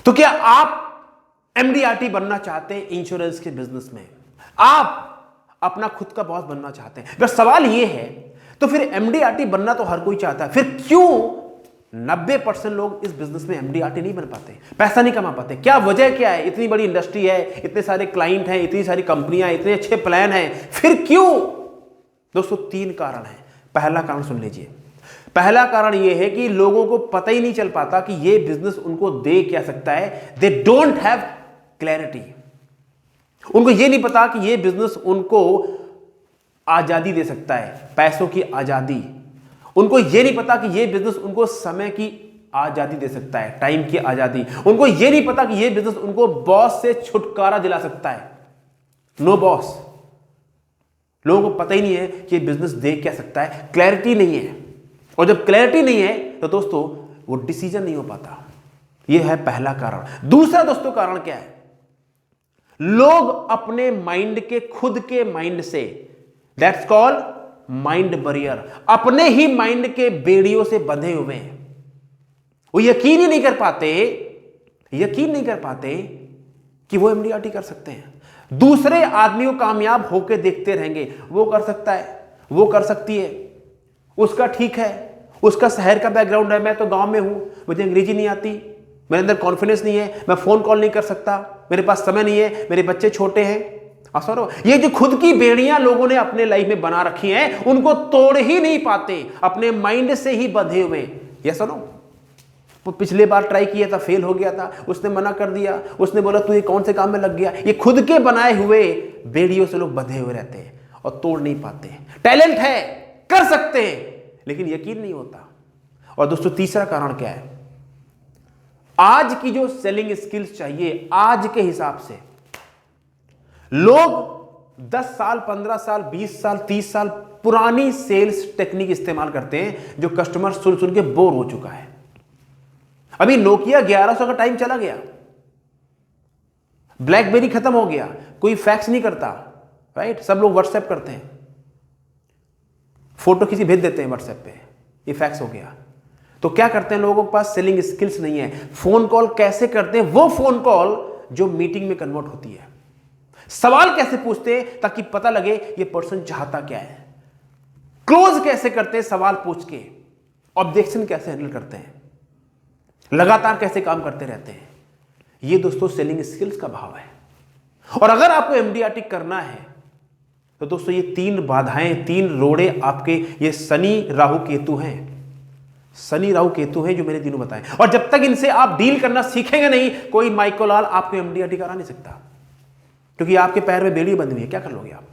तो क्या आप एमडीआरटी बनना चाहते हैं इंश्योरेंस के बिजनेस में? आप अपना खुद का बॉस बनना चाहते हैं? अगर सवाल यह है तो फिर एमडीआरटी बनना तो हर कोई चाहता है, फिर क्यों 90% लोग इस बिजनेस में एमडीआरटी नहीं बन पाते, पैसा नहीं कमा पाते? क्या वजह क्या है? इतनी बड़ी इंडस्ट्री है, इतने सारे क्लाइंट हैं, इतनी सारी कंपनियां, इतने अच्छे प्लान हैं, फिर क्यों? दोस्तों 3 कारण है। पहला कारण सुन लीजिए। पहला कारण यह है कि लोगों को पता ही नहीं चल पाता कि यह बिजनेस उनको दे क्या सकता है। They don't have clarity. उनको यह नहीं पता कि यह बिजनेस उनको आजादी दे सकता है, पैसों की आजादी। उनको यह नहीं पता कि यह बिजनेस उनको समय की आजादी दे सकता है, टाइम की आजादी। उनको यह नहीं पता कि यह बिजनेस उनको बॉस से छुटकारा दिला सकता है, नो बॉस। लोगों को पता ही नहीं है कि बिजनेस दे क्या सकता है, क्लैरिटी नहीं है। और जब क्लैरिटी नहीं है तो दोस्तों वो डिसीजन नहीं हो पाता। यह है पहला कारण। दूसरा दोस्तों कारण क्या है? लोग अपने माइंड के, खुद के माइंड से, दैट्स कॉल्ड माइंड बैरियर, अपने ही माइंड के बेड़ियों से बंधे हुए हैं। वो यकीन ही नहीं कर पाते, यकीन नहीं कर पाते कि वो एमडीआरटी कर सकते हैं। दूसरे आदमी को कामयाब होकर देखते रहेंगे, वो कर सकता है, वो कर सकती है, उसका ठीक है, उसका शहर का बैकग्राउंड है, मैं तो गांव में हूं, मुझे अंग्रेजी नहीं आती, मेरे अंदर कॉन्फिडेंस नहीं है, मैं फोन कॉल नहीं कर सकता, मेरे पास समय नहीं है, मेरे बच्चे छोटे हैं। असर ये जो खुद की बेड़ियां लोगों ने अपने लाइफ में बना रखी हैं, उनको तोड़ ही नहीं पाते, अपने माइंड से ही बंधे हुए। ये सुनो, वो पिछले बार ट्राई किया था, फेल हो गया था, उसने मना कर दिया, उसने बोला तू ये कौन से काम में लग गया। ये खुद के बनाए हुए बेड़ियों से लोग बंधे हुए रहते हैं और तोड़ नहीं पाते। टैलेंट है, कर सकते हैं, लेकिन यकीन नहीं होता। और दोस्तों तीसरा कारण क्या है? आज की जो सेलिंग स्किल्स चाहिए, आज के हिसाब से लोग 10 साल, 15 साल, 20 साल, 30 साल पुरानी सेल्स टेक्निक इस्तेमाल करते हैं, जो कस्टमर सुन सुन के बोर हो चुका है। अभी नोकिया 1100 का टाइम चला गया, ब्लैकबेरी खत्म हो गया, कोई फैक्स नहीं करता, राइट? सब लोग व्हाट्सएप करते हैं, फोटो किसी भेज देते हैं व्हाट्सएप पे, ये फैक्स हो गया। तो क्या करते हैं? लोगों के पास सेलिंग स्किल्स नहीं है। फोन कॉल कैसे करते हैं? वो फोन कॉल जो मीटिंग में कन्वर्ट होती है। सवाल कैसे पूछते हैं ताकि पता लगे ये पर्सन चाहता क्या है? क्लोज कैसे करते हैं सवाल पूछ के? ऑब्जेक्शन कैसे हैंडल करते हैं? लगातार कैसे काम करते रहते हैं? ये दोस्तों सेलिंग स्किल्स का भाव है। और अगर आपको एमडीआरटी करना है तो दोस्तों ये 3 बाधाएं, 3 रोड़े आपके, ये शनि राहु केतु हैं। शनि राहु केतु हैं जो मैंने तीनों बताए। और जब तक इनसे आप डील करना सीखेंगे नहीं, कोई माइको लाल आपको एमडीआरटी करा नहीं सकता, क्योंकि आपके पैर में बेड़ी बंधी हुई है। क्या कर लोगे आप?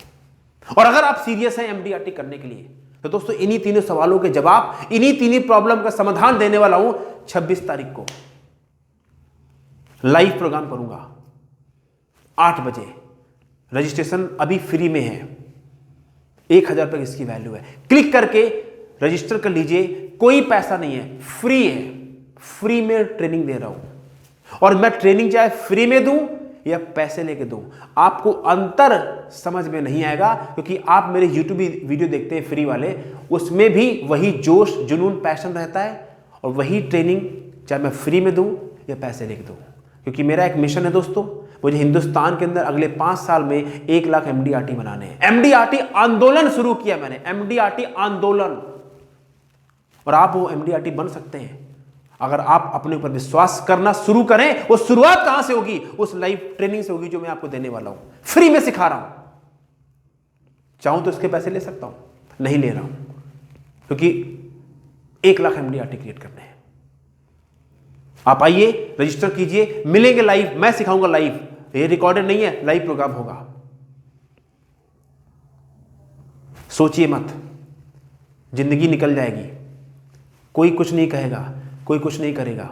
और अगर आप सीरियस हैं एमडीआरटी करने के लिए तो दोस्तों इन्हीं 3 सवालों के जवाब, इन्हीं 3 प्रॉब्लम का समाधान देने वाला हूं। 26 तारीख को लाइव प्रोग्राम करूंगा 8 बजे। रजिस्ट्रेशन अभी फ्री में है, 1000 रुपए इसकी वैल्यू है। क्लिक करके रजिस्टर कर लीजिए, कोई पैसा नहीं है, फ्री है। फ्री में ट्रेनिंग दे रहा हूं, और मैं ट्रेनिंग चाहे फ्री में दूं या पैसे लेके दूं, आपको अंतर समझ में नहीं आएगा, क्योंकि आप मेरे YouTube वीडियो देखते हैं फ्री वाले, उसमें भी वही जोश, जुनून, पैशन रहता है, और वही ट्रेनिंग चाहे मैं फ्री में दूं या पैसे लेके दूं। क्योंकि मेरा एक मिशन है दोस्तों, मुझे हिंदुस्तान के अंदर अगले 5 साल में 1 लाख एमडीआरटी बनाने हैं। एमडीआरटी आंदोलन शुरू किया मैंने, एमडीआरटी आंदोलन। और आप वो एमडीआरटी बन सकते हैं अगर आप अपने ऊपर विश्वास करना शुरू करें। वो शुरुआत कहां से होगी? उस लाइव ट्रेनिंग से होगी जो मैं आपको देने वाला हूं, फ्री में सिखा रहा हूं। चाहूं तो इसके पैसे ले सकता हूं, नहीं ले रहा हूं, क्योंकि 1 लाख एमडीआरटी क्रिएट करने हैं। आप आइए, रजिस्टर कीजिए, मिलेंगे लाइव, मैं सिखाऊंगा लाइव। ये रिकॉर्डेड नहीं है, लाइव प्रोग्राम होगा। सोचिए मत, जिंदगी निकल जाएगी, कोई कुछ नहीं कहेगा, कोई कुछ नहीं करेगा।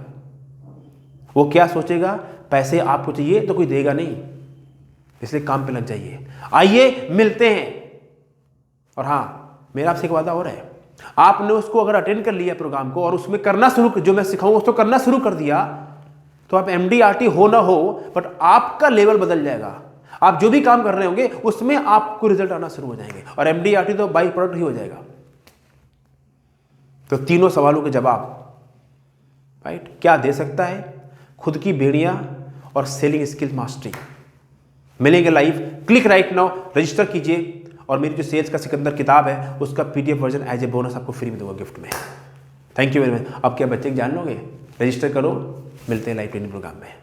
वो क्या सोचेगा? पैसे आपको चाहिए तो कोई देगा नहीं, इसलिए काम पे लग जाइए। आइए मिलते हैं। और हां, मेरा आपसे एक वादा और है, आपने उसको अगर अटेंड कर लिया प्रोग्राम को और उसमें करना शुरू, जो मैं सिखाऊंगा उसको करना शुरू कर दिया, तो आप एमडीआरटी हो ना हो, बट आपका लेवल बदल जाएगा। आप जो भी काम कर रहे होंगे उसमें आपको रिजल्ट आना शुरू हो जाएंगे, और एमडीआरटी तो बाई प्रोडक्ट ही हो जाएगा। तो 3 सवालों के जवाब, राइट? क्या दे सकता है, खुद की बेड़ियां और सेलिंग स्किल मास्टरी। मिलेंगे live, click right now, register कीजिए और मेरी जो सेल्स का सिकंदर किताब है उसका PDF version as a bonus आपको फ्री में दूंगा गिफ्ट में। Thank you very much. अब क्या बच्चे जान लोगे? रजिस्टर करो, मिलते हैं लाइव ट्रेनिंग प्रोग्राम में।